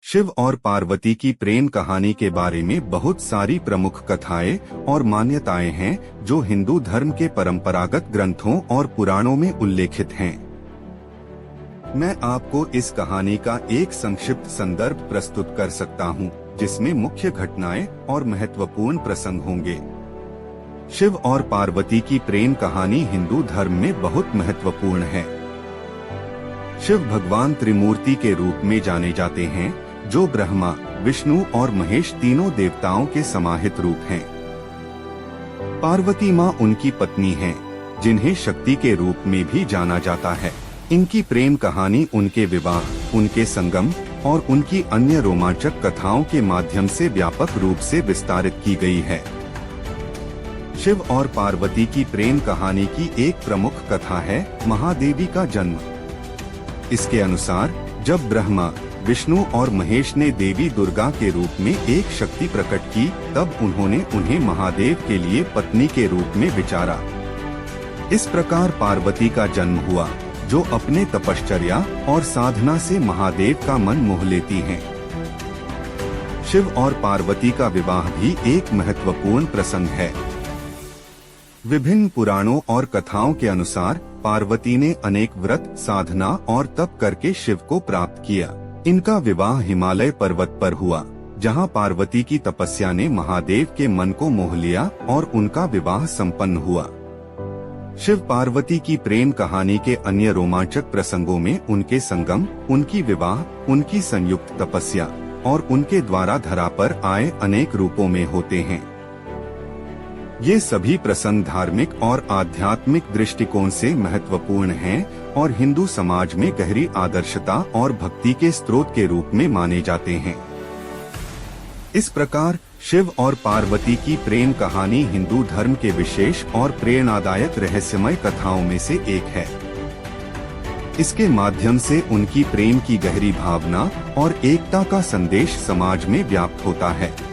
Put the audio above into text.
शिव और पार्वती की प्रेम कहानी के बारे में बहुत सारी प्रमुख कथाएं और मान्यताएं हैं जो हिंदू धर्म के परंपरागत ग्रंथों और पुराणों में उल्लेखित हैं। मैं आपको इस कहानी का एक संक्षिप्त संदर्भ प्रस्तुत कर सकता हूं, जिसमें मुख्य घटनाएं और महत्वपूर्ण प्रसंग होंगे। शिव और पार्वती की प्रेम कहानी हिंदू धर्म में बहुत महत्वपूर्ण है। शिव भगवान त्रिमूर्ति के रूप में जाने जाते हैं, जो ब्रह्मा, विष्णु और महेश तीनों देवताओं के समाहित रूप हैं। पार्वती माँ उनकी पत्नी हैं, जिन्हें शक्ति के रूप में भी जाना जाता है। इनकी प्रेम कहानी उनके विवाह, उनके संगम और उनकी अन्य रोमांचक कथाओं के माध्यम से व्यापक रूप से विस्तारित की गई है। शिव और पार्वती की प्रेम कहानी की एक प्रमुख कथा है महादेवी का जन्म। इसके अनुसार जब ब्रह्मा, विष्णु और महेश ने देवी दुर्गा के रूप में एक शक्ति प्रकट की, तब उन्होंने उन्हें महादेव के लिए पत्नी के रूप में विचारा। इस प्रकार पार्वती का जन्म हुआ, जो अपने तपश्चर्या और साधना से महादेव का मन मोह लेती हैं। शिव और पार्वती का विवाह भी एक महत्वपूर्ण प्रसंग है। विभिन्न पुराणों और कथाओं के अनुसार पार्वती ने अनेक व्रत, साधना और तप करके शिव को प्राप्त किया। इनका विवाह हिमालय पर्वत पर हुआ, जहां पार्वती की तपस्या ने महादेव के मन को मोह लिया और उनका विवाह संपन्न हुआ। शिव पार्वती की प्रेम कहानी के अन्य रोमांचक प्रसंगों में उनके संगम, उनकी विवाह, उनकी संयुक्त तपस्या और उनके द्वारा धरा पर आए अनेक रूपों में होते हैं। ये सभी प्रसंग धार्मिक और आध्यात्मिक दृष्टिकोण से महत्वपूर्ण हैं और हिंदू समाज में गहरी आदर्शता और भक्ति के स्रोत के रूप में माने जाते हैं। इस प्रकार शिव और पार्वती की प्रेम कहानी हिंदू धर्म के विशेष और प्रेरणादायक रहस्यमय कथाओं में से एक है। इसके माध्यम से उनकी प्रेम की गहरी भावना और एकता का संदेश समाज में व्याप्त होता है।